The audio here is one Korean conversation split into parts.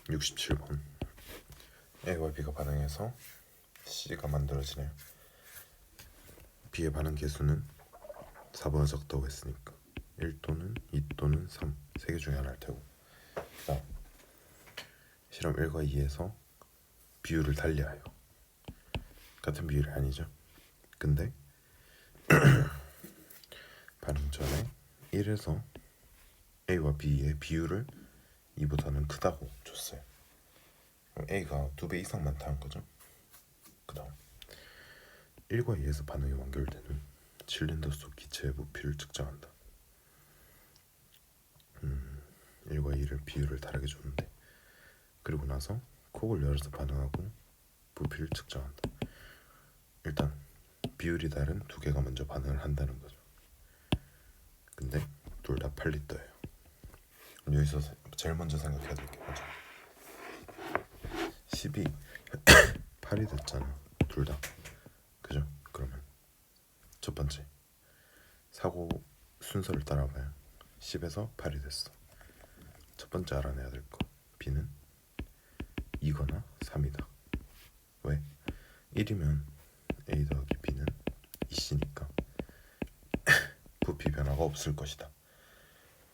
67번. A와 B가 반응해서 C가 만들어지네요. B의 반응 개수는 4보다 적다고 했으니까 1 또는 2 또는 3 세 개 중에 하나일 테고, 그다음 실험 1과 2에서 비율을 달리하여 같은 비율이 아니죠. 근데 반응 전에 1에서 A와 B의 비율을 2보다는 크다고 줬어요. A가 2배 이상 많다는 거죠. 그 다음 1과 2에서 반응이 완결되는 실린더 속 기체의 부피를 측정한다. 1과 2를 비율을 다르게 줬는데, 그리고 나서 콕을 열어서 반응하고 부피를 측정한다. 일단 비율이 다른 두 개가 먼저 반응을 한다는 거죠. 근데 둘 다 8리터예요. 여기서 제일 먼저 생각해야 될 게 뭐죠? 10이 8이 됐잖아, 둘 다. 그죠? 그러면 첫 번째 사고 순서를 따라봐요. 10에서 8이 됐어. 첫 번째 알아내야 될 거, B는 2거나 3이다. 왜? 1이면 A 더하기 B는 2C니까 부피 변화가 없을 것이다.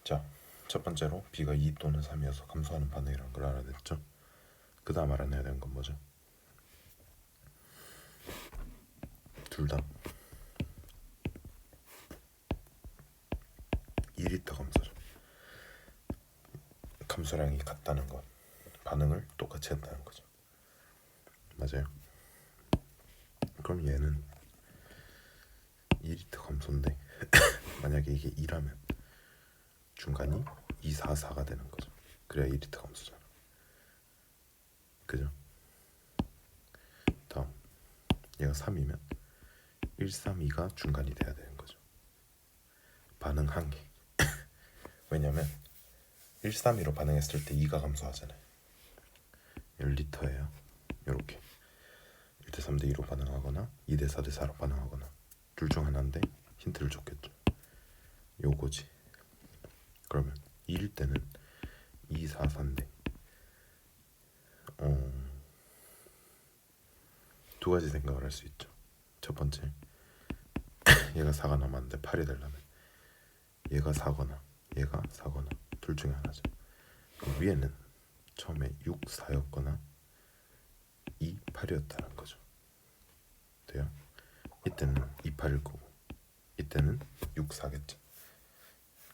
자, 첫 번째로 B가 2 또는 3이어서 감소하는 반응이라는 걸 알아냈죠. 그 다음 알아내야 되는 건 뭐죠? 둘 다 2리터 감소죠. 감소량이 같다는 건 반응을 똑같이 한다는 거죠. 맞아요. 그럼 얘는 2리터 감소인데 만약에 이게 2라면 중간이 2, 4, 4가 되는 거죠. 그래야 2리터 감소잖아. 그죠? 다음 얘가 3이면 1, 3, 2가 중간이 돼야 되는 거죠. 반응 한계. 왜냐면 1, 3, 2로 반응했을 때 2가 감소하잖아요. 1리터예요. 이렇게 1대 3대 2로 반응하거나 2대 4대 4로 반응하거나 둘 중 하나인데 힌트를 줬겠죠. 요거지. 그러면 2일 때는 2, 4, 4인데 두 가지 생각을 할 수 있죠. 첫 번째, 얘가 4가 남았는데 8이 되려면 얘가 4거나 얘가 4거나 둘 중에 하나죠. 위에는 처음에 6, 4였거나 2, 8이었다는 거죠. 돼요? 이때는 2, 8일 거고 이때는 6, 4겠죠.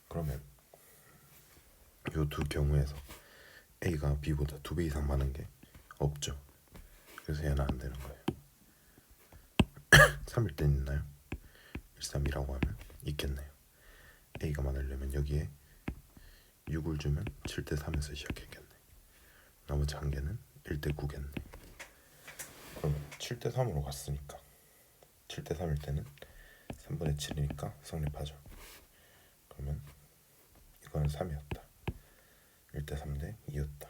그러면 이 두 경우에서 A가 B보다 2배 이상 많은 게 없죠. 그래서 얘는 안 되는 거예요. 3일 땐 있나요? 1, 3이라고 하면 있겠네요. A가 많으려면 여기에 6을 주면 7대 3에서 시작했겠네. 나머지 한 개는 1대 9겠네. 그럼 7대 3으로 갔으니까 7대 3일 때는 3분의 7이니까 성립하죠. 그러면 이거는 3이었다. 1대 3대 2였다.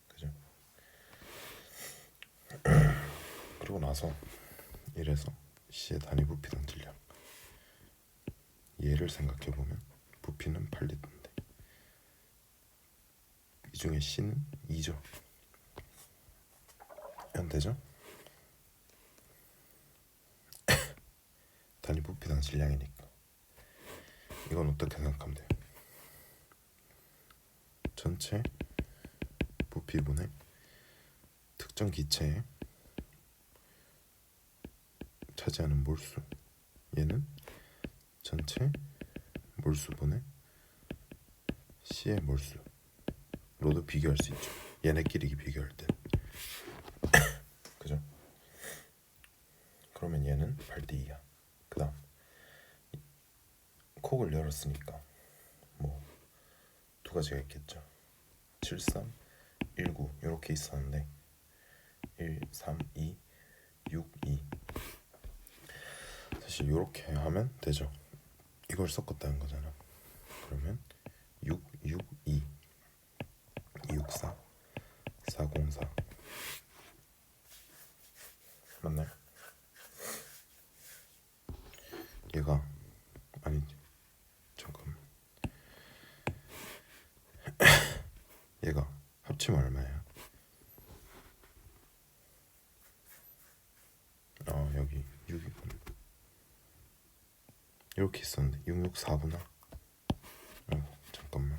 그죠? 그리고 나서 이래서 C의 단위 부피당 질량, 얘를 생각해보면 부피는 8리터인데 이 중에 C는 2죠. 안 되죠? 단위 부피당 질량이니까. 이건 어떻게 생각하면 돼요? 전체 부피분의 특정 기체에 차지하는 몰수, 얘는 전체 몰수분의 C의 몰수로도 비교할 수 있죠. 얘네끼리 비교할 때. 그죠? 그러면 얘는 8대 2야. 그 다음 콕을 열었으니까 뭐 두 가지가 있겠죠. 73, 19 이렇게 있었는데 1, 3, 2, 6, 2. 사실 이렇게 하면 되죠. 이걸 섞었다는 거잖아. 그러면 6, 6, 2, 6, 4, 4, 0, 4 맞나요? 얘가 아니지, 잠깐만. 얘가 합치면 얼마예요? 이렇게 있었는데 6, 6, 4구나. 잠깐만.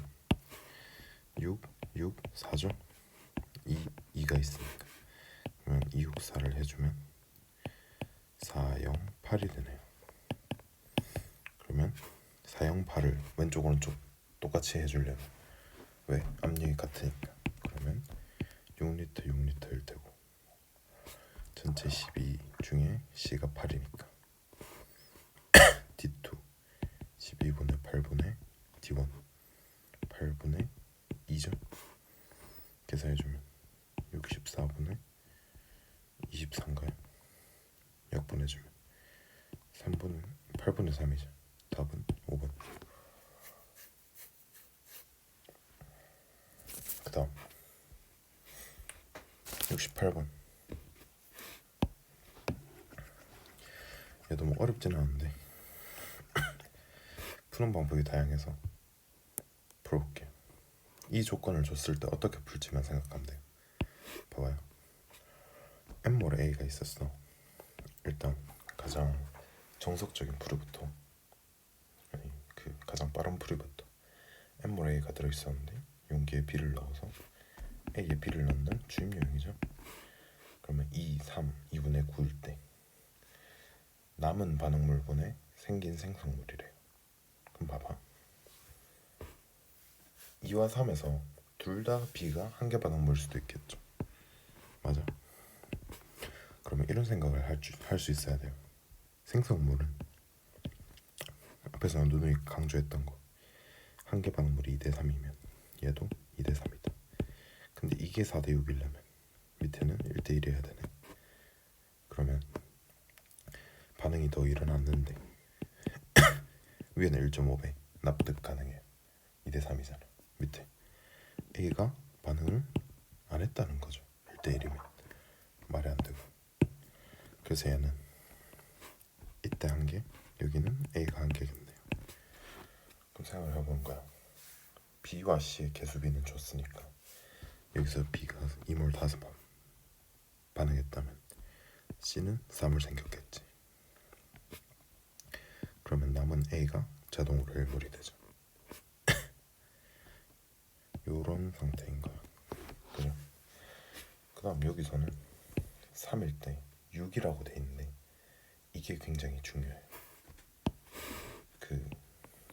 6, 6, 4죠? 2가 있으니까. 그러면 2, 6, 4를 해주면 4, 0, 8이 되네요. 그러면 4, 0, 8을 왼쪽 오른쪽 똑같이 해주려면 왜? 압력이 같으니까. 그러면 6리터 6리터일 테고 전체 12 중에 C가 8이니까 D2 12분의 8분의 D1 8분의 2죠. 계산해주면 64분의 24인가요? 역분해주면 8분의 3이죠. 답은 5번. 그 다음 68번. 얘도 뭐 어렵진 않은데 푸는 방법이 다양해서 풀어볼게요. 이 조건을 줬을 때 어떻게 풀지만 생각하면 돼요. 봐봐요. N몰의 A가 있었어. 일단 가장 정석적인 풀이부터, 아니 그 가장 빠른 풀이부터 N몰의 A가 들어있었는데 용기에 B를 넣어서 A에 B를 넣는 주입 유형이죠. 그러면 2, 3, 2분의 9일 때 남은 반응물분에 생긴 생성물이래요. 그럼 봐봐. 2와 3에서 둘 다 B가 한 개 반응물일 수도 있겠죠. 맞아. 그러면 이런 생각을 할 수 있어야 돼요. 생성물은 앞에서 누누이 강조했던 거, 한 개 반응물이 2대 3이면 얘도 2대 3이다. 근데 이게 4대 6이려면 밑에는 1대 1 해야 되네. 그러면 반응이 더 일어났는데 위에는 1.5배 납득 가능해요. 2대 3이잖아. 밑에 A가 반응을 안 했다는 거죠. 1대 1이면 말이 안 되고. 그래서 얘는 이때 한 개, 여기는 A가 한 개겠네요. 그럼 생각을 해보는 거야. B와 C의 개수비는 줬으니까 여기서 B가 2몰 5번 반응했다면 C는 3몰 생겼겠지. 그러면 남은 A가 자동으로 1몰이 되죠. 요런 상태인 거야. 그죠? 그 다음 여기서는 3일 때 6이라고 돼 있는데 이게 굉장히 중요해요.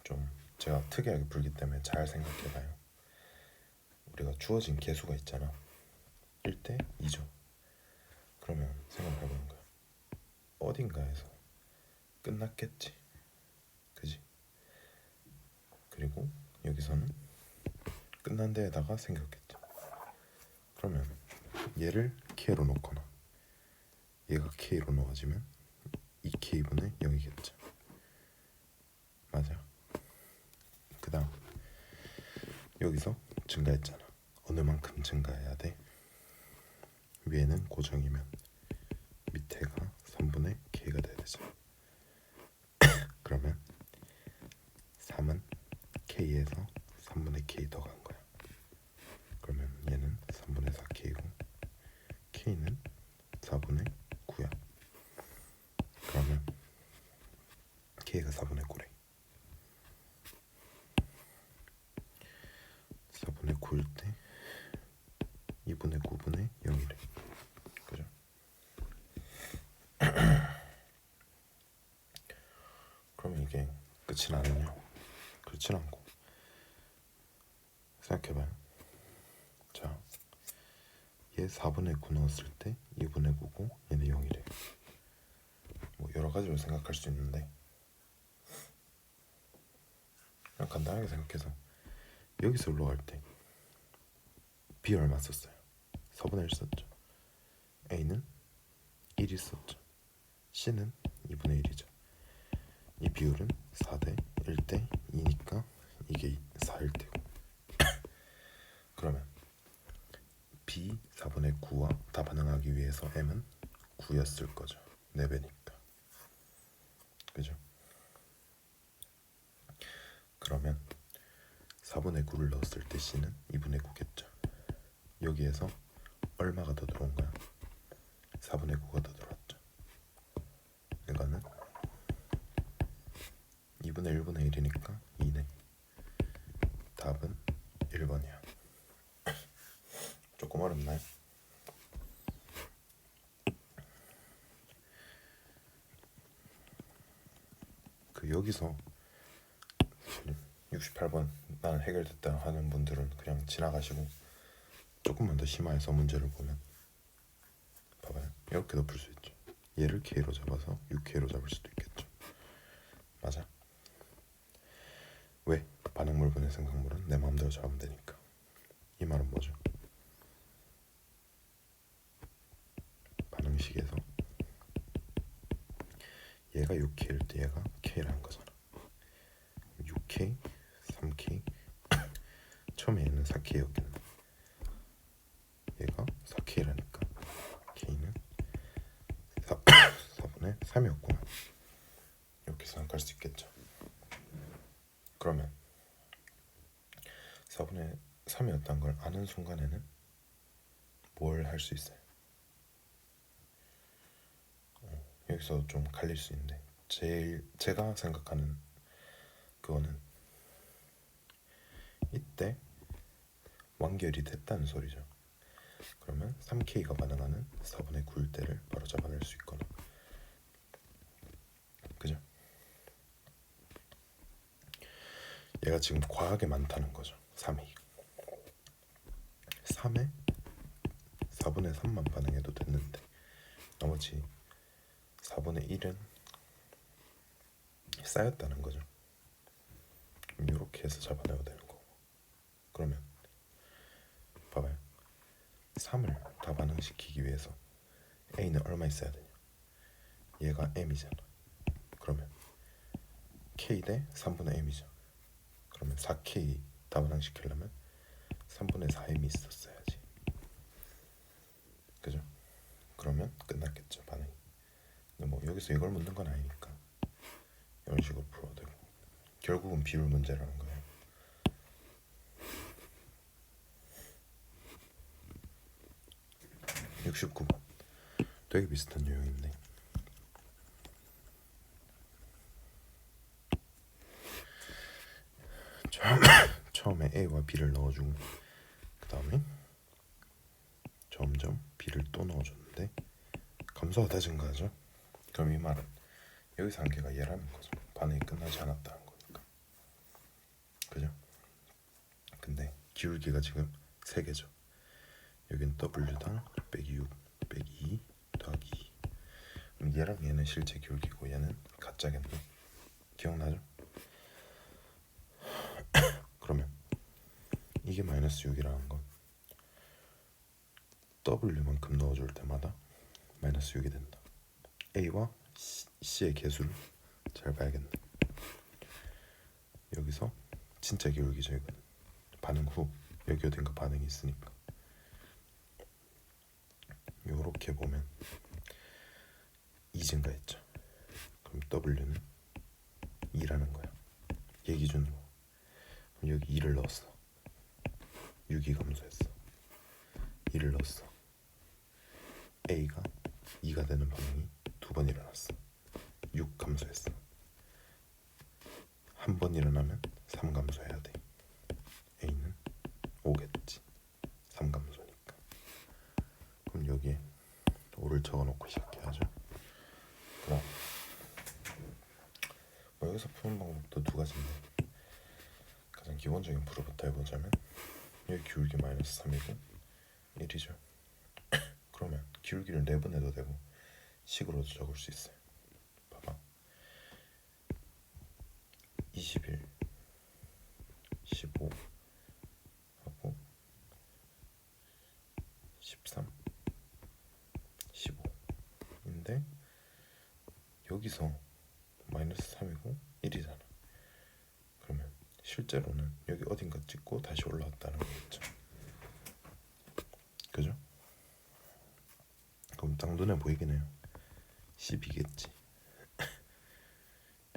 좀 제가 특이하게 풀기 때문에 잘 생각해봐요. 우리가 주어진 개수가 있잖아. 1대 2죠. 그러면 생각해보는 거야. 어딘가에서 끝났겠지. 그지? 그리고 여기서는 끝난 데에다가 생겼겠지. 그러면 얘를 K로 놓거나 얘가 K로 놓아지면 2K분의 0이겠죠. 맞아. 그 다음 여기서 증가했잖아. 어느 만큼 증가해야 돼? 위에는 고정이면 밑에가 3분의 K가 돼야 되죠. 그러면 3은 K에서 3분의 K 더 간 거야. 그러면 얘는 3분의 4K고 K는 4분의 9야. 그러면 K가 4분의 9래. 4분의 9일 때 2분의 9분의 0이래. 그죠? 그러면 이게 끝이 나느냐? 그렇진 않고. 생각해봐요. 자, 얘 4분의 9 넣었을 때 2분의 9고 얘는 0이래. 뭐 여러 가지로 생각할 수 있는데 그냥 간단하게 생각해서 여기서 올라갈 때 B 얼마 썼어요? 4분의 1 썼죠. A는 1이 썼죠. C는 2분의 1이죠. 이 비율은 4대 1대 2니까 이게 4일 테고. 그러면 B 4분의 9와 다 반응하기 위해서 M은 9였을 거죠. 4배니까. 그죠? 그러면 4분의 9를 넣었을 때 C는 2분의 9겠죠. 여기에서 얼마가 더 들어온 거야? 4분의 9가 더 들어왔죠. 이거는 2분의 2분의 1분의 1이니까 2네. 답은 1번이야. 조금 어렵나요? 여기서 68번 나는 해결됐다 하는 분들은 그냥 지나가시고 조금만 더 심화해서 문제를 보면 봐봐요. 이렇게도 풀 수 있죠. 얘를 K로 잡아서 6K로 잡을 수도 있겠죠. 맞아. 왜? 반응물분의 생성물은 내 마음대로 잡으면 되니까. 이 말은 뭐죠? 반응식에서 얘가 6K일 때 얘가 K라는 거잖아. 6K, 3K 처음에 얘는 4K였겠네. 얘가 4K라니까 K는 4분의 3이었구나. 이렇게 생각할 수 있겠죠. 그러면 4분의 3이었다는 걸 아는 순간에는 뭘 할 수 있어요? 여기서 좀 갈릴 수 있는데 제가 생각하는 그거는 이때 완결이 됐다는 소리죠. 그러면 3K가 반응하는 4분의 9일 때를 바로 잡아낼 수 있거나, 그죠? 얘가 지금 과하게 많다는 거죠. 3이 3에 4분의 3만 반응해도 됐는데 나머지 4분의 1은 쌓였다는 거죠. 이렇게 해서 잡아내야 되는 거고. 그러면 봐봐요. 3을 다 반응시키기 위해서 A는 얼마 있어야 되냐? 얘가 M이잖아. 그러면 K 대 3분의 M이죠. 그러면 4K 다 반응시키려면 3분의 4M이 있었어야지. 그죠? 그러면 끝났겠죠, 반응이. 근데 뭐 여기서 이걸 묻는 건 아니니까 이런 식으로 풀어도 되고, 결국은 비율 문제라는 거예요. (69번) 되게 비슷한 내용인데 처음에 A와 B를 넣어주고 그 다음에 점점 B를 또 넣어줬는데 감소가 다 증가하죠. 그럼 이 말은 여기서 한계가 얘라는 거죠. 반응이 끝나지 않았다는 거니까. 그죠? 근데 기울기가 지금 3개죠. 여긴 W당 빼기 6 빼기 2 더하기 2. 그럼 얘랑 얘는 실제 기울기고 얘는 가짜겠네. 기억나죠? 그러면 이게 마이너스 6이라는 건 W만큼 넣어줄 때마다 마이너스 6이 된다. A와 C의 개수를 잘 봐야겠네. 여기서 진짜 기울기죠. 이거는 반응 후 여기 어딘가 반응이 있으니까 요렇게 보면 2 증가했죠. 그럼 W는 2라는 거야. 얘 기준으로. 그럼 여기 2를 넣었어. 6이 감소했어. 2를 넣었어. A가 2가 되는 반응이 2번 일어났어. 6 감소했어. 한 번 일어나면 3 감소해야 돼. A는 5겠지. 3 감소니까. 그럼 여기에 5를 적어놓고 시작해야죠. 그럼 뭐 여기서 푸는 방법도 두 가지인데 가장 기본적인 풀이부터 해보자면 여기 기울기 마이너스 3이고 1이죠. 그러면 기울기를 내분해도 되고 식으로도 적을 수 있어요. 봐봐. 21, 15 하고 13, 15인데 여기서 마이너스 3이고 1이잖아. 그러면 실제로는 여기 어딘가 찍고 다시 올라왔다는 거겠죠. 그죠? 그럼 딱 눈에 보이긴 해요. 12겠지.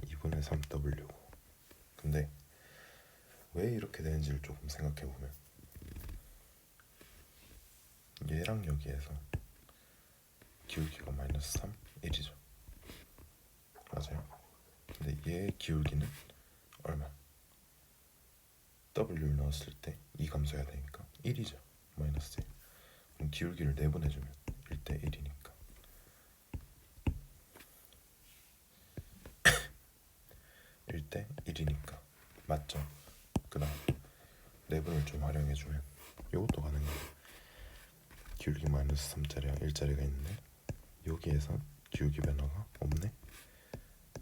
2분의 3W고. 근데 왜 이렇게 되는지를 조금 생각해보면 얘랑 여기에서 기울기가 마이너스 3, 1이죠. 맞아요. 근데 얘의 기울기는 얼마? W를 넣었을 때 2 감소해야 되니까 1이죠. 마이너스 1. 그럼 기울기를 내보내주면 1대 1이니까 1대 1이니까 맞죠? 그 다음 내분을 좀 활용해주면 이것도 가능해요. 기울기 마이너스 3짜리와 1짜리가 있는데 여기에서 기울기 변화가 없네?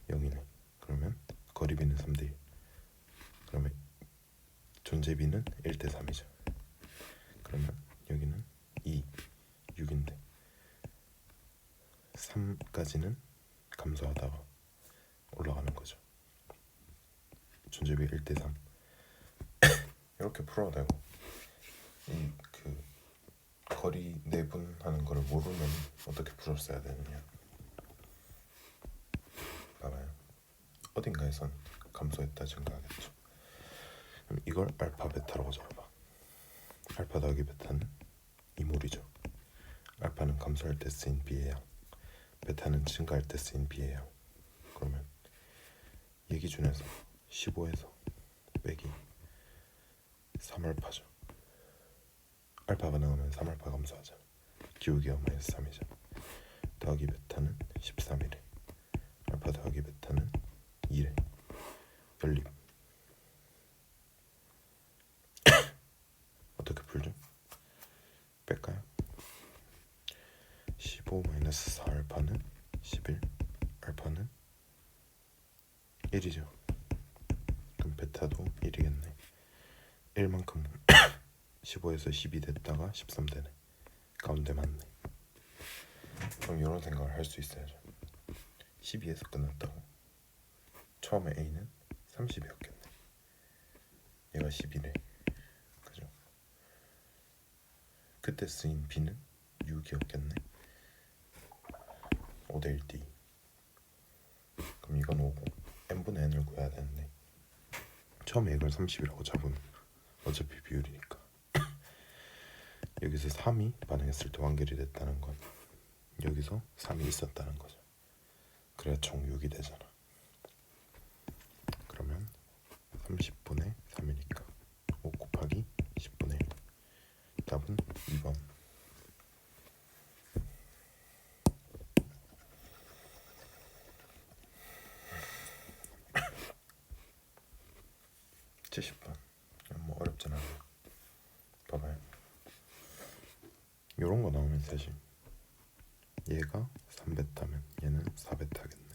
0이네. 그러면 거리비는 3대 1. 그러면 존재비는 1대 3이죠. 그러면 여기는 2, 6인데 3까지는 감소하다가 올라가는 거죠. 존재비 1대 3. 이렇게 풀어도 되고 이 그 거리 내분하는 거를 모르면 어떻게 풀었어야 되느냐. 봐봐요. 어딘가에선 감소했다 증가하겠죠. 그럼 이걸 알파 베타라고 잡아. 알파 더하기 베타는 이몰이죠. 알파는 감소할 때 쓰인 B의 양, 베타는 증가할 때 쓰인 B의 양. 그러면 이 기준에서 15에서 빼기 3알파죠. 알파가 나오면 3알파 감소하잖아. 기울기가 마이너스 3이죠. 더하기 베타는 13이래. 알파 더하기 베타는 2래. 연립. 어떻게 풀죠? 뺄까요? 15 마이너스 4알파는 11. 알파는 1이죠. 그럼 베타도 1이겠네. 1만큼 15에서 12 됐다가 13 되네. 가운데 맞네. 그럼 이런 생각을 할 수 있어야죠. 12에서 끝났다고. 처음에 A는 30이었겠네. 얘가 11에. 그죠? 그때 쓰인 B는 6이었겠네. 5대 1D. 그럼 이건 5고 n분의 n을 구해야 되는데 처음에 이걸 30이라고 잡으면 어차피 비율이니까 여기서 3이 반응했을 때 완결이 됐다는 건 여기서 3이 있었다는 거죠. 그래야 총 6이 되잖아. 그러면 30분의 3이니까 5 곱하기 10분의 1. 답은 2번. (70번) 뭐 어렵진 않아요. 봐봐요. 요런 거 나오면 사실 얘가 3베타면 얘는 4베타겠네.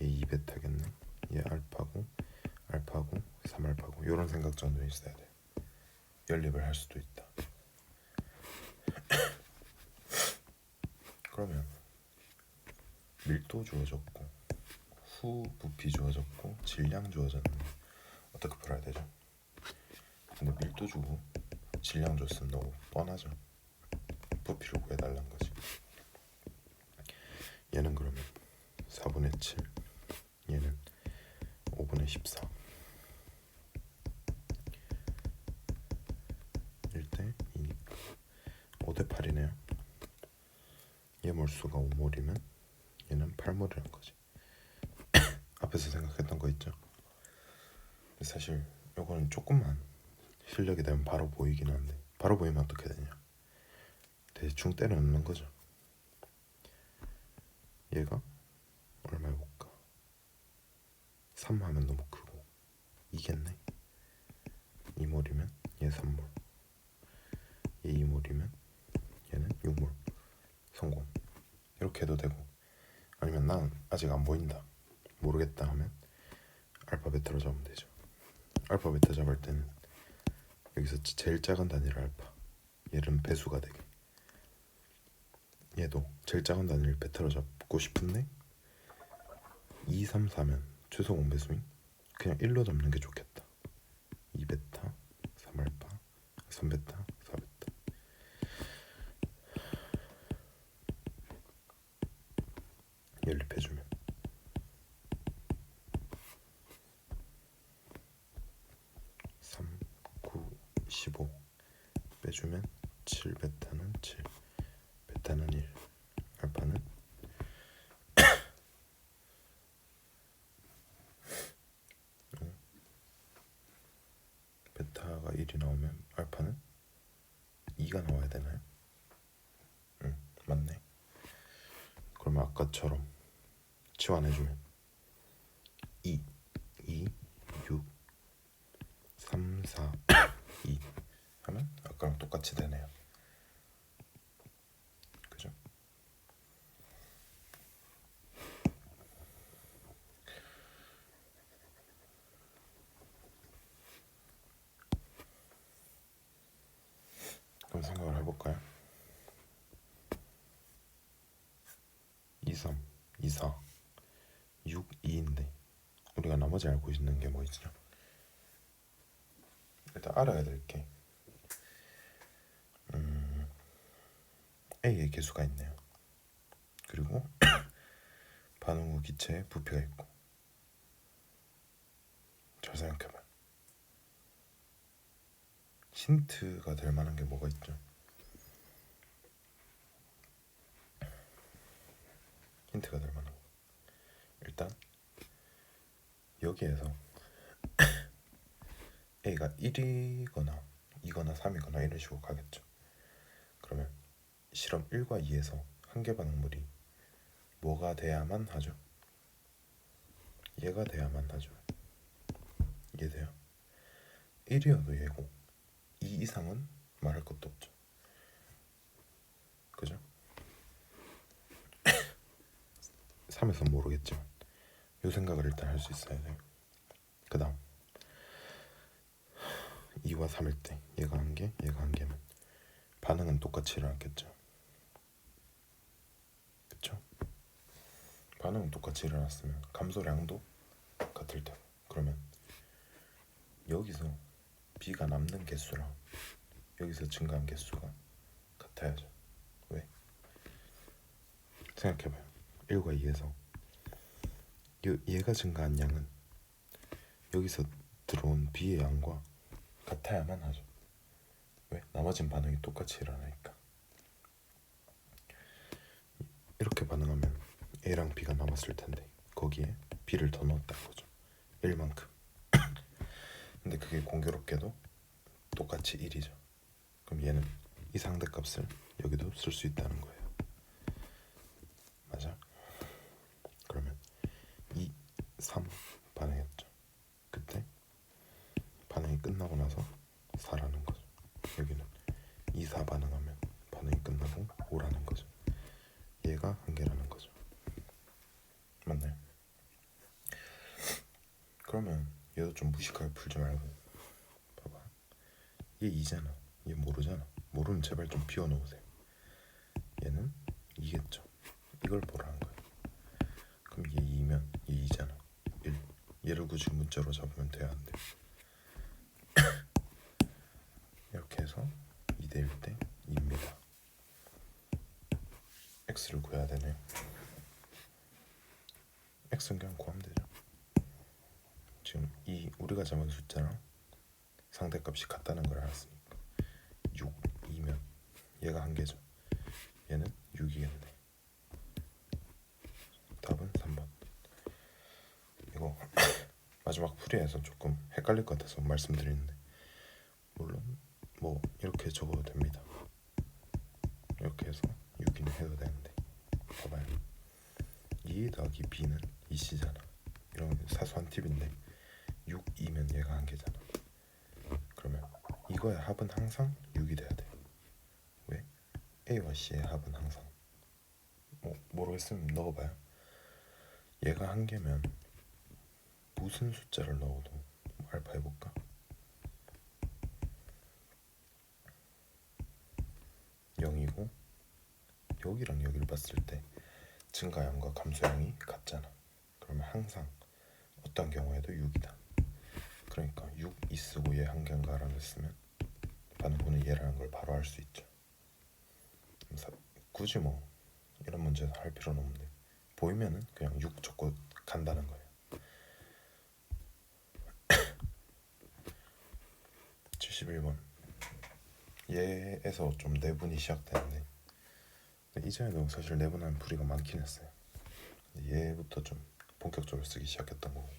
얘 2베타겠네. 얘 알파고 3알파고 요런 생각 정도는 있어야 돼. 연립을 할 수도 있다. 그러면 밀도 주어졌고 후 부피 주어졌고 질량 주어졌는데 어떻게 풀어야 되죠? 근데 밀도 주고 질량 줬으면 너무 뻔하죠. 부피를 구해달라는 거지. 얘는 그러면 4분의 7, 얘는 5분의 14. 1대 2니까 5대 8이네요. 얘 몰수가 5몰이면 얘는 8몰이라는 거지. 앞에서 생각했던 거 있죠? 사실 요거는 조금만 실력이 되면 바로 보이긴 한데 바로 보이면 어떻게 되냐? 대충 때려 넣는 거죠. 얘가 얼마 해볼까? 3 하면 너무 크고 2겠네. 2몰이면 얘 3몰, 얘 2몰이면 얘는 6몰. 성공. 이렇게 해도 되고 아니면 난 아직 안 보인다 모르겠다 하면 알파 베타로 잡으면 되죠. 알파 베타 잡을 때는 여기서 제일 작은 단위를 알파, 얘는 배수가 되게, 얘도 제일 작은 단위를 베타로 잡고 싶은데 2, 3, 4면 최소 공배수인 그냥 1로 잡는 게 좋겠다. 2베타, 3알파, 3베타, 4베타. 연립해주면 3, 9, 15 빼주면 7베타는 7, 베타는 1, 알파는 B가 나와야 되나요? 응, 맞네. 그러면 아까처럼 치환해주면 2, 6, 3, 4, 2 하면 아까랑 똑같이 되네요. 그죠? 그럼 생각을 해볼까요? 2, 3, 2, 4, 6, 2인데 우리가 나머지 알고 있는 게 뭐 있죠? 일단 알아야 될 게 A의 개수가 있네요. 그리고 반응 후 기체에 부피가 있고. 잘 생각해봐요. 힌트가 될 만한 게 뭐가 있죠? 힌트가 될 만한 거. 일단 여기에서 A가 1이거나 2거나 3이거나 이런 식으로 가겠죠. 그러면 실험 1과 2에서 한계 반응물이 뭐가 돼야만 하죠? 얘가 돼야만 하죠. 이해돼요? 1이어도 얘고 2 이상은 말할 것도 없죠. 그죠? 3에서 모르겠지만 이 생각을 일단 할 수 있어야 돼요. 그 다음 2와 3일 때 얘가 한 개, 얘가 한 개면 반응은 똑같이 일어났겠죠. 그쵸? 반응은 똑같이 일어났으면 감소량도 같을 테고. 그러면 여기서 B가 남는 개수랑 여기서 증가한 개수가 같아야죠. 왜? 생각해봐요. 1과 2에서 얘가 증가한 양은 여기서 들어온 B의 양과 같아야만 하죠. 왜? 나머진 반응이 똑같이 일어나니까. 이렇게 반응하면 A랑 B가 남았을 텐데 거기에 B를 더 넣었다는 거죠. 1만큼. 근데 그게 공교롭게도 똑같이 1이죠. 그럼 얘는 이 상대값을 여기도 쓸 수 있다는 거예요. 맞아? 그러면 2, 3 반응했죠. 그때 반응이 끝나고 나서 4라는 거죠. 여기는 2, 4 반응하면 반응이 끝나고 5라는 거죠. 얘가 한계라는 거죠. 맞나요? 그러면 얘도 좀 무식하게 풀지 말고 봐봐. 얘 2잖아. 얘 모르잖아. 모르면 제발 좀 비워놓으세요. 얘는 2겠죠. 이걸 보라는 거야. 그럼 얘 2면 얘 2잖아. 1. 얘를 굳이 문자로 잡으면 돼야 안 돼. 이렇게 해서 2대 1 때 2입니다. x를 구해야 되네요. x는 그냥 구하면 되죠. 지금 이 우리가 잡은 숫자랑 상대값이 같다는 걸 알았으니까 6, 2면 얘가 한 개죠. 얘는 6이겠네. 답은 3번. 이거 마지막 풀이에서 조금 헷갈릴 것 같아서 말씀드리는데 물론 뭐 이렇게 적어도 됩니다. 이렇게 해서 6이는 해도 되는데 봐봐요. 2 더하기 b는 2c잖아. 이런 사소한 팁인데 6, 2면 얘가 한 개잖아. 그러면 이거의 합은 항상 6이 돼야 돼. 왜? A와 C의 합은 항상 모르겠으면 넣어봐요. 얘가 한 개면 무슨 숫자를 넣어도 알파 해볼까? (0이고) 여기랑 여기를 봤을 때 증가량과 감소량이 같잖아. 그러면 항상 어떤 경우에도 6이다. 그러니까 6 이 쓰고 얘 한 개인가라고 했으면 반응분은 얘라는 걸 바로 알 수 있죠. 굳이 뭐 이런 문제는 할 필요는 없는데 보이면은 그냥 6 적고 간다는 거예요. 71번. 얘에서 좀 내분이 시작되는데 이전에도 사실 내분하는 풀이가 많긴 했어요. 얘부터 좀 본격적으로 쓰기 시작했던 거고.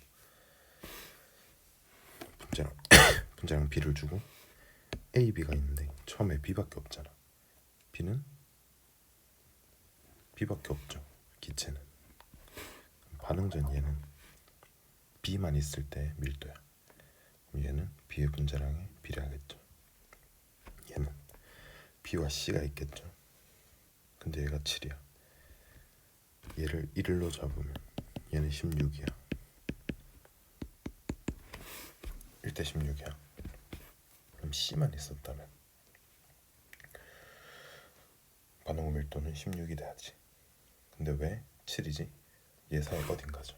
문제랑 B를 주고 A, B가 있는데 처음에 B밖에 없잖아. B는 B밖에 없죠. 기체는. 반응 전 얘는 B만 있을 때 밀도야. 그럼 얘는 B의 분자량에 비례하겠죠. 얘는 B와 C가 있겠죠. 근데 얘가 7이야. 얘를 1로 잡으면 얘는 16이야. 1대 16이야. 그럼 C만 있었다면 반응후 밀도는 16이 돼야지. 근데 왜 7이지? 얘 사이 어딘가죠.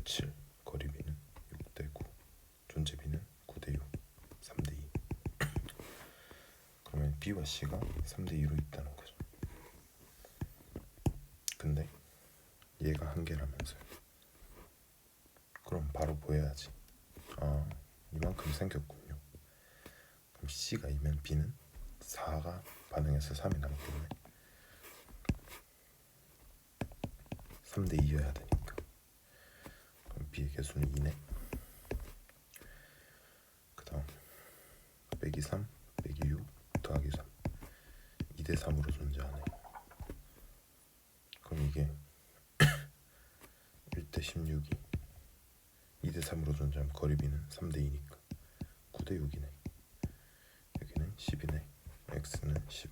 7 거리 B는 6대 9, 존재 B는 9대 6, 3대 2. 그러면 B와 C가 3대 2로 있다는 거죠. 근데 얘가 한 개라면서요. 그럼 바로 보여야지. 아, 이만큼 생겼군요. 그럼 C가 2면 B는 4가 반응해서 3이 남겠네. 3대 2여야 되니까. 그럼 B의 개수는 2네. 그 다음 빼기 3, 빼기 6, 더하기 3. 2대 3으로 존재하네. 그럼 이게 1대 16이 2대 3으로 존재하면 거리 B는 3대 2니까 9대 6이네. 여기는 10이네. X는 10.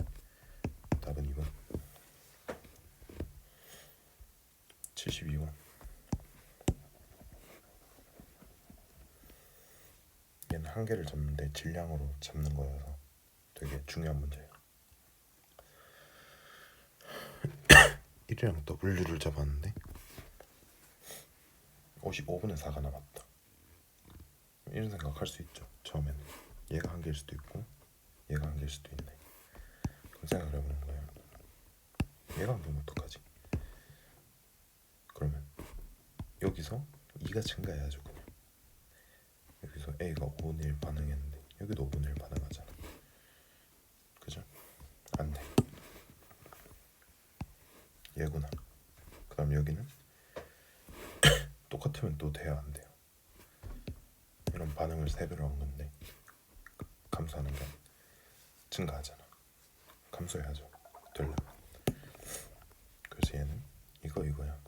답은 2번. 72번. 얘는 한 개를 잡는데 질량으로 잡는 거여서 되게 중요한 문제예요. 1이랑 W를 잡았는데 55분의 4가 남았다. 이런 생각할 수 있죠. 처음에는 얘가 한 개일 수도 있고 얘가 한 개일 수도 있네. 그럼 생각을 해보는 거예요. 얘가 한 개면 어떡하지? 그러면 여기서 2가 증가해야죠. 그냥 여기서 A가 5분의 1 반응했는데 여기도 5분의 1 반응하잖아. 그죠? 안 돼. 얘구나. 그 다음 여기는 똑같으면 또 돼야 안 돼요. 이런 반응을 3배로 한 건데 감소하는 게 증가하잖아. 감소해야죠. 되려면. 그래서 얘는 이거야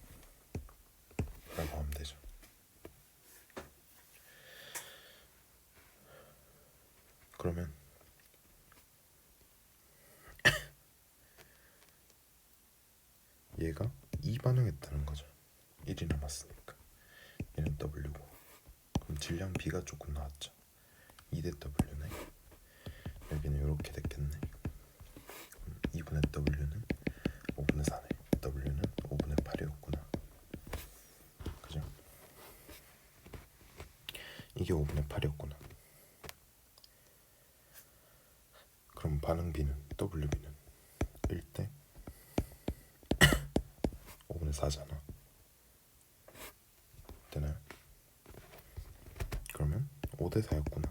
라고 하면 되죠. 그러면 얘가 2 반응했다는 거죠. 1이 남았으니까. 얘는 W고 그럼 질량 B가 조금 나왔죠. 2대 W네. 여기는 이렇게 됐겠네. 2분의 W는 5분의 4네. W는 5분의 8이었구나. 그죠? 이게 5분의 8이었구나. 그럼 반응 B는 WB는 1대 5분의 4잖아. 되나요? 그러면 5대 4였구나.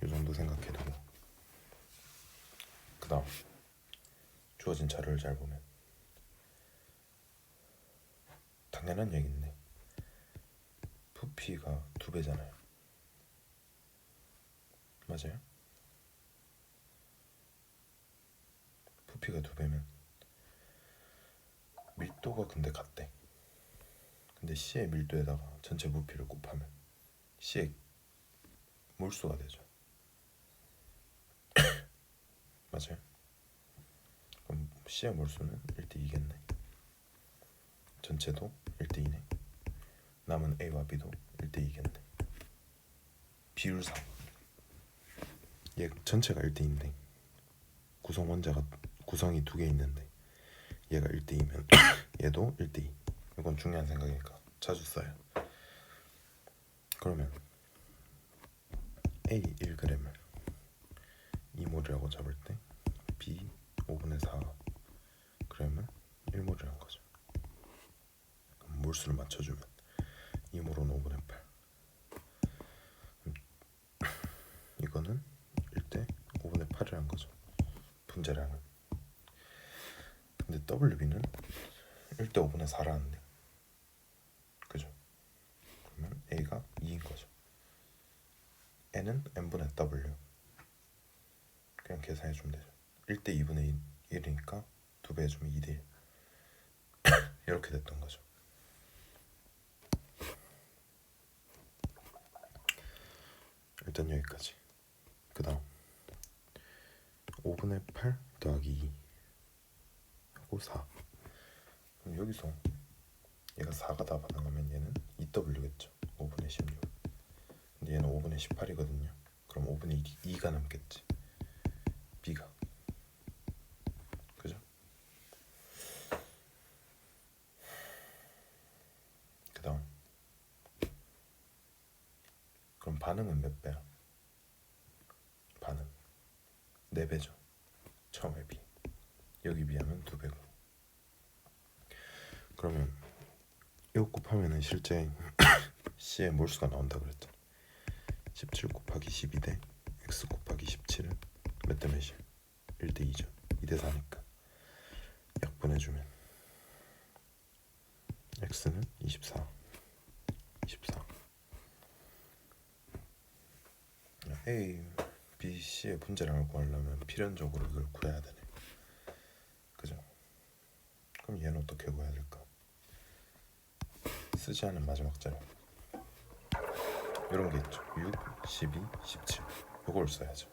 이 정도 생각해두고 그 다음 주어진 자료를 잘 보면 당연한 얘기인데 부피가 2배잖아요. 맞아요? 부피가 2배면 밀도가 근데 같대. 근데 C의 밀도에다가 전체 부피를 곱하면 C의 몰수가 되죠. 맞아요? 그럼 C의 몰수는 1대 2겠네. 전체도 1대 2네. 남은 A와 B도 1대 2겠네. 비율상 얘 전체가 1대 2인데 구성 원자가 구성이 2개 있는데 얘가 1대 2면 얘도 1대 2. 이건 중요한 생각이니까 자주 써요. 그러면 A 1g을 2몰이라고 잡을 때 B 5분의 4g은 1몰이라는 거죠. 몰수를 맞춰주면 2몰은 5분의 8. 이거는 1대 5분의 8이라는 거죠. 분자량은. 근데 WB는 1대 5분의 4라는데 그죠? 그러면 A가 2인 거죠. 얘는 n분의 w. 그냥 계산해주면 되죠. 1대 2분의 1이니까 2배 해주면 2대 1. 이렇게 됐던 거죠. 일단 여기까지. 그 다음 5분의 8 더하기 2 하고 4. 그럼 여기서 얘가 4가 다 반응하면 얘는 2w겠죠. 5분의 16. 근데 얘는 5분의 18이거든요. 그럼 5분의 2가 남겠지. b가. 그죠? 그 다음 그럼 반응은 몇 배야? 반응 4배죠. 처음에 b. 여기 비하면 2배고. 그러면 이거 곱하면은 실제 c의 몰수가 나온다 그랬죠. 17 곱하기 12 대 x 곱하기 17은 몇 대 몇이야? 1대 2죠. 2대 4니까 약분해주면 x는 24 A, B, C의 분자량을 구하려면 필연적으로 이걸 구해야 되네. 그죠? 그럼 얘는 어떻게 구해야 될까? 쓰지 않은 마지막 자료 이런 게 있죠. 6, 12, 17 이걸 써야죠.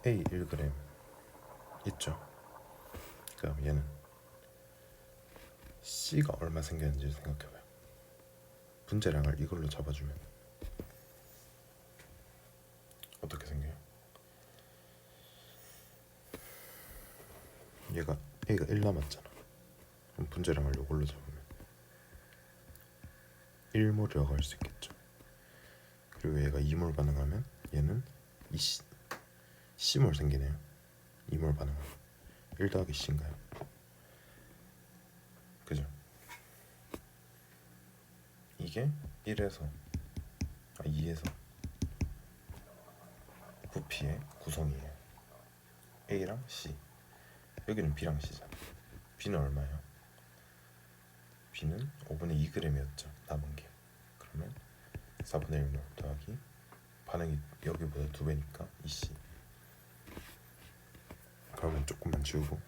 A 1g 있죠. 그럼 얘는 C가 얼마 생겼는지 생각해봐요. 분자량을 이걸로 잡아주면 어떻게 생겨요? 얘가 A가 1 남았잖아. 그럼 분자량을 이걸로 잡으면 1몰이라고 할 수 있겠죠. 그리고 얘가 2몰 반응하면 얘는 10몰 생기네요. 2몰 반응하면 1 더하기 C인가요? 그죠? 이게 1에서 2에서 9P의 구성이에요. A랑 C. 여기는 B랑 C잖아. B는 얼마예요? B는 5분의 2g이었죠. 남은 게. 그러면 4분의 1몰 더하기 반응이 여기보다 2배니까 2C. 그러면 조금만 지우고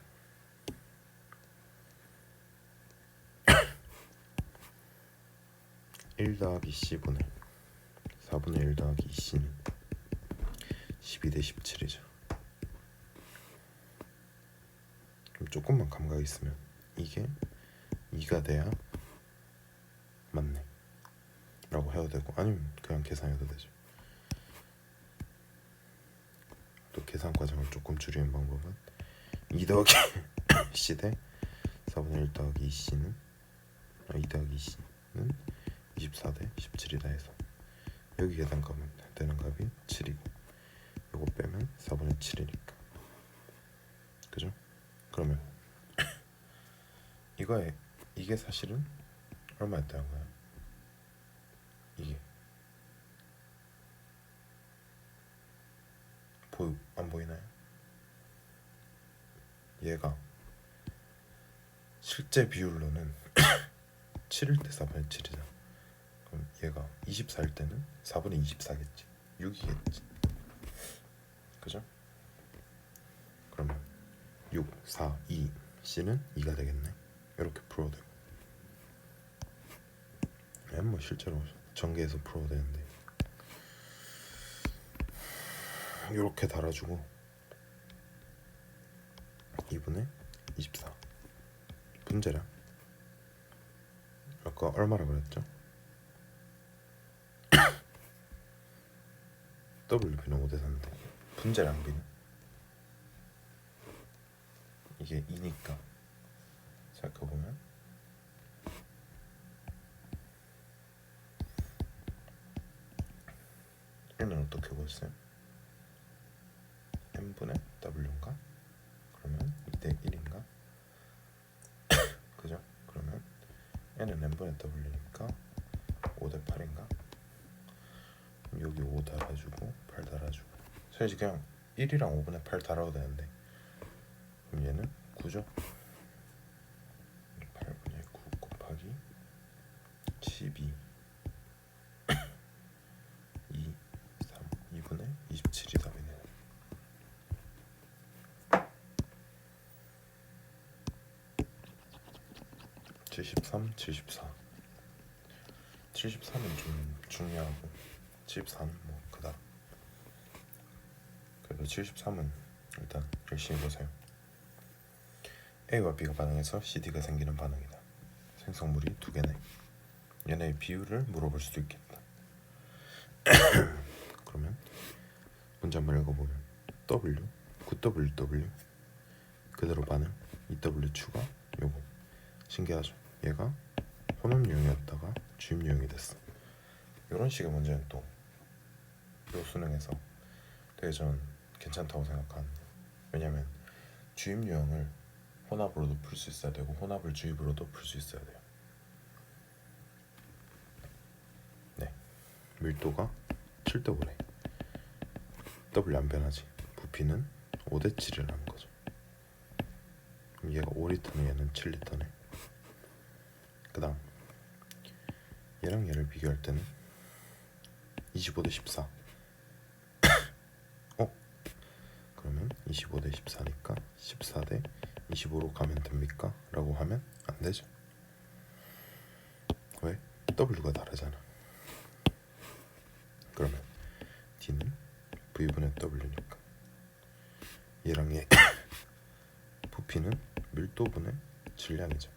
1 더하기 C분의 4분의 1 더하기 2C는 12대 17이죠. 그럼 조금만 감각이 있으면 이게 2가 돼야 맞네 라고 해도 되고, 아니면 그냥 계산해도 되죠. 또 계산 과정을 조금 줄이는 방법은 2 더하기 C 대 4분의 1 더하기 2C는 2 더하기 2C는 24 대 17이다 해서 여기 계산하면 되는 값이 7이고 이거 빼면 4분의 7이니까. 그죠? 그러면 이게 사실은 얼마였다는 거야? 이게 안 보이나요? 얘가 실제 비율로는 7일 때 4분의 7이잖아. 그럼 얘가 24일 때는 4분의 24겠지. 6이겠지. 그죠? 그러면 6, 4, 2, C는 2가 되겠네. 이렇게 풀어도 되고. 뭐 실제로 전개해서 풀어도 되는데 이렇게 달아주고 2분의 24 분자량 아까 얼마라 그랬죠? WB는 5대 4인데 분자량 B는 이게 2니까 생각해보면 얘는 어떻게 구했어요? n분의 w인가? 그러면 2대 1인가? 그죠? 그러면 n은 n분의 w니까 5대 8인가? 여기 5 달아주고 8 달아주고 사실 그냥 1이랑 5분의 8 달아도 되는데 그럼 얘는 9죠? 8분의 9 곱하기 12 73, 74. 73은 좀 중요하고 74는 뭐 그다. 그래도 73은 일단 열심히 보세요. A와 B가 반응해서 CD가 생기는 반응이다. 생성물이 두 개네. 얘네의 비율을 물어볼 수도 있겠다. 그러면 문제 한번 읽어보면 W, 9WW 그대로 반응, 2W 추가 요거 신기하죠? 얘가 혼합 유형이었다가 주입 유형이 됐어. 이런 식의 문제는 또 요 수능에서 되게 전 괜찮다고 생각하는데, 왜냐면 주입 유형을 혼합으로도 풀 수 있어야 되고 혼합을 주입으로도 풀 수 있어야 돼요. 네, 밀도가 7대 5래. W 안 변하지. 부피는 5대 7이라는 거죠. 그럼 얘가 5리터면 얘는 7리터네. 그 다음 얘랑 얘를 비교할 때는 25대 14. 그러면 25대 14니까 14대 25로 가면 됩니까? 라고 하면 안 되죠. 왜? W가 다르잖아. 그러면 D는 V분의 W니까 얘랑 얘 부피는 밀도분의 질량이죠.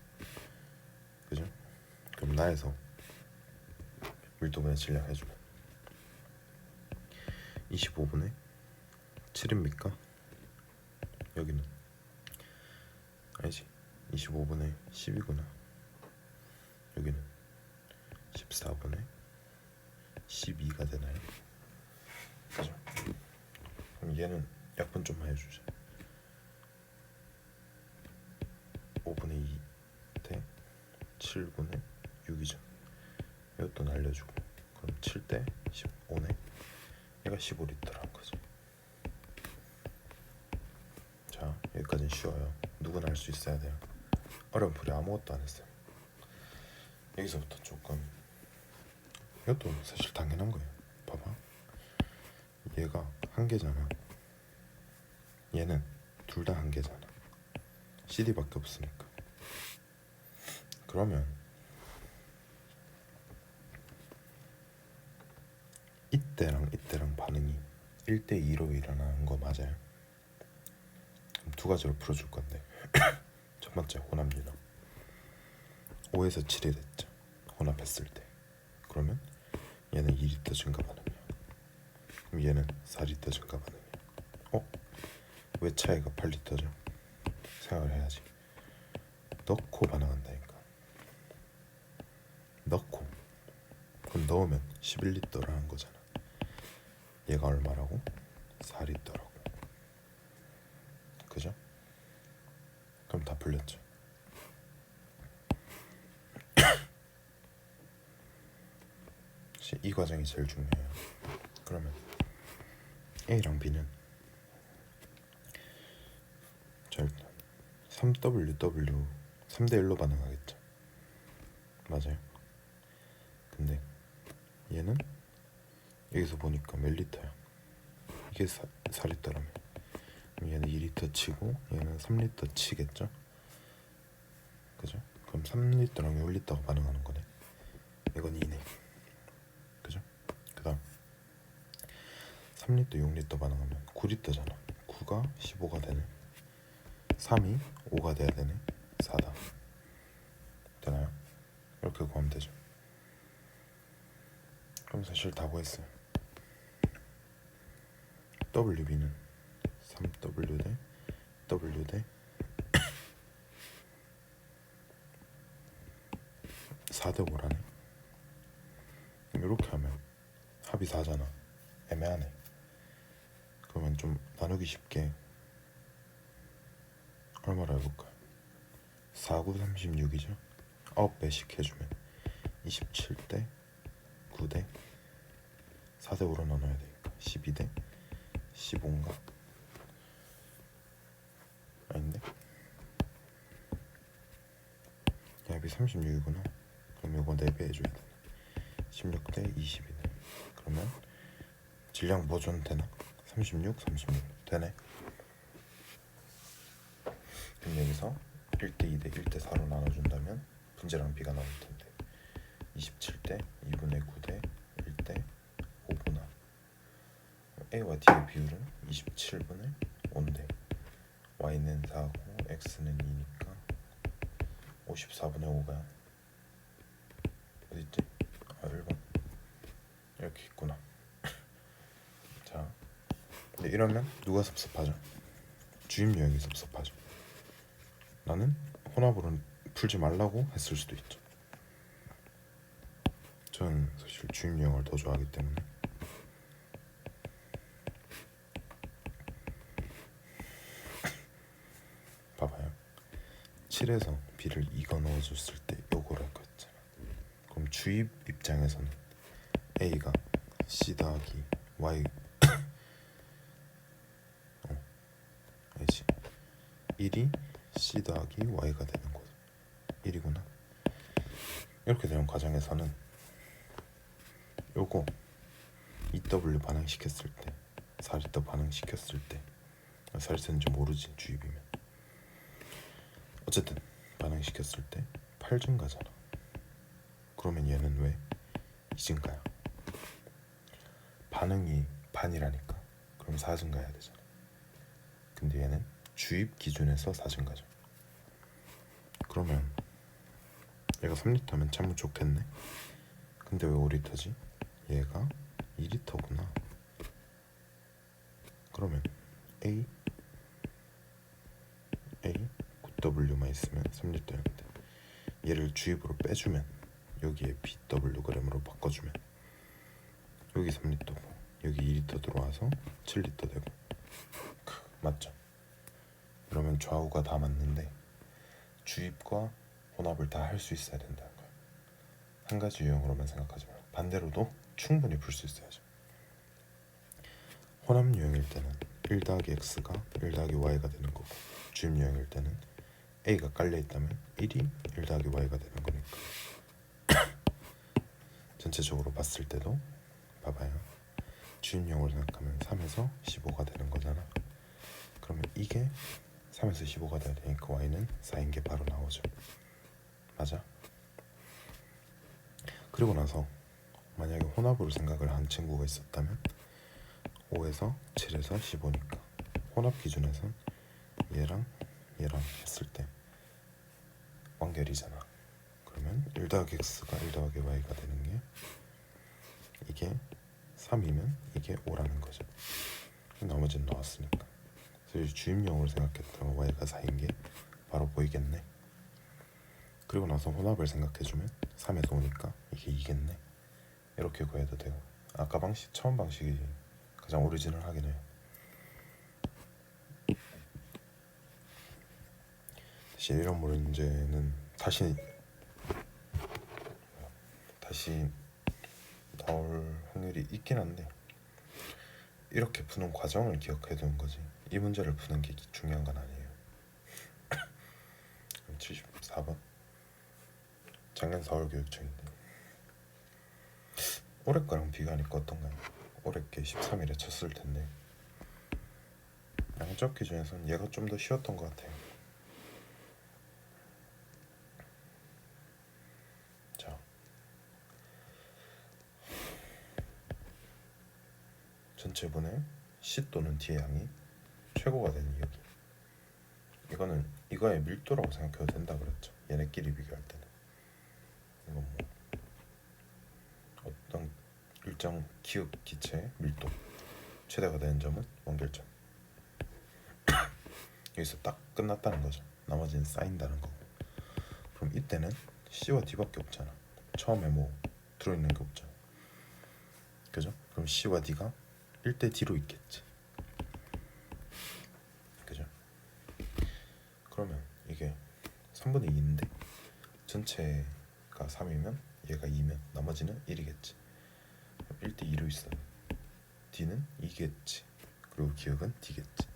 그죠? 그럼 나에서 밀도분의 질량 해주면 25분의 7입니까? 여기는 아니지, 25분의 10이구나. 여기는 14분의 12가 되나요? 그죠? 그럼 얘는 약분 좀만 해주자. 5분의 2 대 7분의 6이죠. 이것도 날려주고, 그럼 7 대 15네. 얘가 15리터라는 거지. 자, 여기까지는 쉬워요. 누구나 할 수 있어야 돼요. 어려운 풀이 아무것도 안 했어요. 여기서부터 조금, 이것도 사실 당연한 거예요. 봐봐, 얘가 한 개잖아. 얘는 둘 다 한 개잖아. CD밖에 없으니까. 그러면 이때랑 반응이 1대2로 일어나는 거 맞아요? 두 가지로 풀어줄 건데 첫 번째 혼합 유형. 5에서 7이 됐죠, 혼합했을 때. 그러면 얘는 2리터 증가 반응이야. 그럼 얘는 4리터 증가 반응이야. 왜 차이가 8리터죠? 생각을 해야지. 넣고 반응한다니까. 넣고, 그럼 넣으면 11리터라는 거잖아. 얘가 얼마라고? 4리터라고. 그죠? 그럼 다 풀렸죠. 이 과정이 제일 중요해요. 그러면 A랑 B는 자, 일단 3WW 3대 1로 반응하겠죠. 맞아요. 근데 얘는 여기서 보니까 몇 리터야? 이게 4리터라며. 얘는 2리터 치고 얘는 3리터 치겠죠. 그죠? 그럼 3리터랑 6리터가 반응하는 거네. 이건 2네. 그죠? 그 다음 3리터 6리터 반응하면 9리터잖아. 9가 15가 되네. 3이 5가 돼야 되네. 4다. 되나요? 이렇게 구하면 되죠. 그럼 사실 다 구했어요. WB는 3W 대 W 대 4대 5라네. 이렇게 하면 합이 4잖아. 애매하네. 그러면 좀 나누기 쉽게 얼마로 해볼까요? 4, 9, 36이죠. 9배씩 해주면 27대 9대 4대 5로 나눠야 되니까 12대 15인가? 아닌데? 야, 이 36이구나. 그럼 이거 4배 해줘야 되네. 16대 20이네. 그러면 질량 보존 되나? 36, 36 되네. 그럼 여기서 1대 2대 1대 4로 나눠준다면 분자랑 B가 나올 텐데 27대 2분의 9대 1대 5분의 A와 D의 비율은 27분의 5인데 Y는 4고 X는 2니까 54분의 5가 어딨지? 1번 이렇게 있구나. 자, 근데 이러면 누가 섭섭하죠? 주입 유형이 섭섭하죠. 나는 혼합으로 풀지 말라고 했을 수도 있죠. 저는 사실 주입 유형을 더 좋아하기 때문에. 봐봐요. 7에서 B를 이거 넣어줬을 때 요거를 했잖아. 그럼 주입 입장에서는 A가 C 더하기 Y 아니지 1이 C 더하기 Y가 되는 거죠. 1이구나. 이렇게 되는 과정에서는 요거 2W 반응시켰을 때 4리터 반응시켰을 때 4리터인지 모르지 주입이면 어쨌든 반응시켰을 때 8증가잖아. 그러면 얘는 왜 2증가야? 반응이 반이라니까. 그럼 4증가해야 되잖아. 근데 얘는 주입 기준에서 4증가죠. 그러면 얘가 3리터면 참 좋겠네. 근데 왜 5리터지? 얘가 2리터구나. 그러면 A 9W만 있으면 3리터였는데 얘를 주입으로 빼주면 여기에 BWg으로 바꿔주면 여기 3리터고 여기 2리터 들어와서 7리터 되고 맞죠? 그러면 좌우가 다 맞는데 주입과 혼합을 다 할 수 있어야 된다는 거야. 한 가지 유형으로만 생각하지 말고 반대로도 충분히 풀 수 있어야죠. 혼합 유형일 때는 1 더하기 X가 1 더하기 Y가 되는 거고 주입 유형일 때는 A가 깔려있다면 1이 1 더하기 Y가 되는 거니까 전체적으로 봤을 때도 봐봐요. 주입용으로 생각하면 3에서 15가 되는 거잖아. 그러면 이게 3에서 15가 돼야 되니까 Y는 4인 게 바로 나오죠. 맞아? 그리고 나서 만약에 혼합으로 생각을 한 친구가 있었다면 5에서 7에서 15니까 혼합 기준에선 얘랑 했을 때 완결이잖아. 그러면 1 더하기 X가 1 더하기 Y가 되는 게 이게 3이면 이게 5라는 거죠. 나머지는 나왔으니까. 그래서 주입용으로 생각했던 Y가 4인 게 바로 보이겠네. 그리고 나서 혼합을 생각해주면 3에서 5니까 이게 2겠네. 이렇게 구해도 되고 아까 방식 처음 방식이 가장 오리지널하긴 해요. 사실 이런 문제는 다시 나올 확률이 있긴 한데 이렇게 푸는 과정을 기억해 두는 거지 이 문제를 푸는 게 중요한 건 아니에요. 74번 작년 4월 교육청인데 올해 거랑 비교하니까 어떤가요? 올해 게 13일에 쳤을 텐데 양적 기준에서는 얘가 좀 더 쉬웠던 것 같아요. 자, 전체 분의 C 또는 D의 양이 최고가 되는 이야기. 이거는 이거의 밀도라고 생각해도 된다 그랬죠. 얘네끼리 비교할 때는 이건 뭐 어떤 일정 기역 기체의 밀도 최대가 되는 점은 원결점. 여기서 딱 끝났다는 거죠. 나머지는 쌓인다는 거고. 그럼 이때는 C와 D밖에 없잖아. 처음에 뭐 들어있는 게 없잖아. 그죠? 그럼 C와 D가 1대 D로 있겠지. 그죠? 그러면 이게 3분의 2인데 전체가 3이면 얘가 2면 나머지는 1이겠지. 1대 2로 있어. D는 2겠지. 그리고 기억은 D겠지.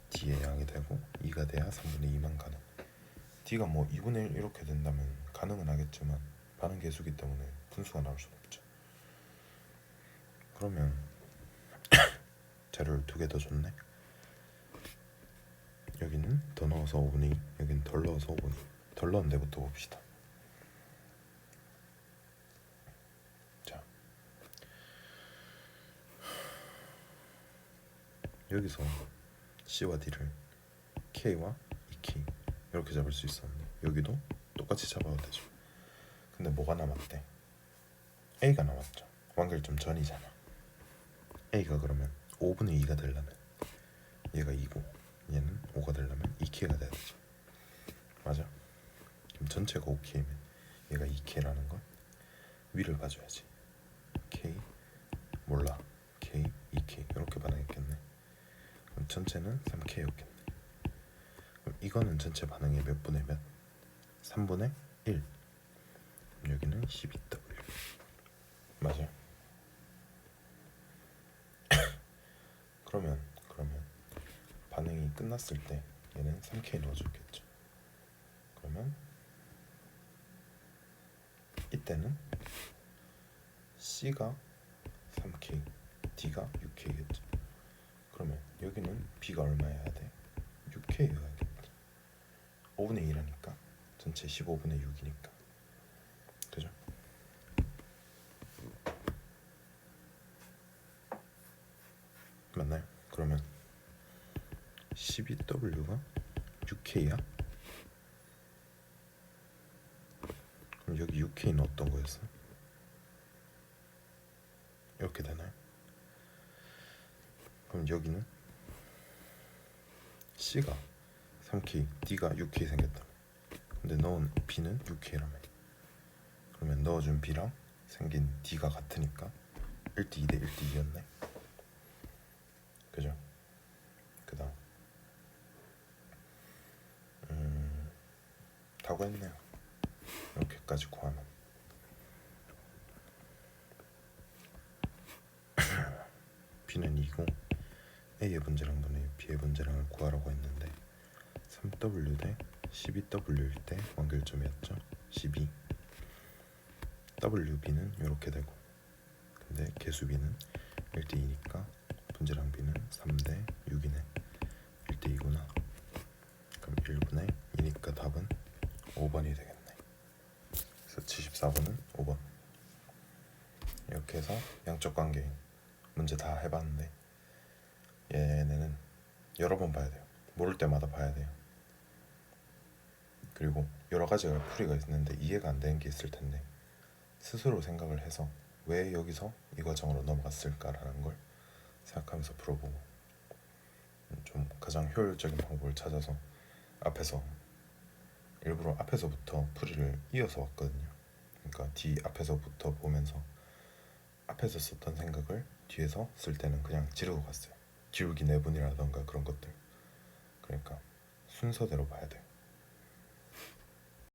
D의 양이 되고 2가 돼야 3분의 2만 가능. D가 뭐 2분의 1 이렇게 된다면 가능은 하겠지만 반응 계수기 때문에 분수가 나올 수는 없죠. 그러면 자료를 2개 더 줬네. 여기는 더 넣어서 5분의 2, 여기는 덜 넣어서 5분의 2. 덜 넣은 데부터 봅시다. 자, 여기서 C와 D를 K와 2K 이렇게 잡을 수 있었는데 여기도 똑같이 잡아도 되죠. 근데 뭐가 남았대? A가 남았죠. 완결점 전이잖아. A가 그러면 5분의 2가 되려면 얘가 2고 얘는 5가 되려면 2K가 돼야 되죠. 맞아? 그럼 전체가 5K면 얘가 2K라는 건 위를 봐줘야지. K 몰라 K 2K 이렇게 반응했겠네. 그럼 전체는 3K였겠네. 그럼 이거는 전체 반응의 몇 분의 몇? 3분의 1. 그럼 여기는 12W. 맞아요. 그러면 반응이 끝났을 때 얘는 3K 넣어줬겠죠. 그러면 이때는 C가 3K, D가 6K겠죠. 그러면 여기는 B가 얼마여야 돼? 6K여야겠지. 5분의 2라니까 전체 15분의 6이니까. 그죠? 맞나요? 그러면 12W가 6K야? 그럼 여기 6K는 어떤 거였어? 이렇게 되나요? 그럼 여기는 C가 3K, D가 6K 생겼다. 근데 넣은 B는 6K라며. 그러면 넣어준 B랑 생긴 D가 같으니까 1대 2대 1대 2였네. 그죠? 그 다음 다 구했네요. 이렇게까지 구하면 B는 2고 A의 분자량분의 B의 분자량을 구하라고 했는데 3W 대 12W일 때 완결점이었죠. 12 WB는 이렇게 되고 근데 개수 B는 1대 2니까 분자량 B는 3대 6이네. 1대 2구나. 그럼 1분의 2니까 답은 5번이 되겠네. 그래서 74번은 5번. 이렇게 해서 양적 관계 문제 다 해봤는데 얘네는 여러 번 봐야 돼요. 모를 때마다 봐야 돼요. 그리고 여러 가지가 풀이가 있는데 이해가 안 되는 게 있을 텐데 스스로 생각을 해서 왜 여기서 이 과정으로 넘어갔을까라는 걸 생각하면서 풀어보고 좀 가장 효율적인 방법을 찾아서 앞에서 일부러 앞에서부터 풀이를 이어서 왔거든요. 그러니까 뒤 앞에서부터 보면서 앞에서 썼던 생각을 뒤에서 쓸 때는 그냥 지르고 갔어요. 기울기 내분이라던가 그런 것들. 그러니까 순서대로 봐야 돼요.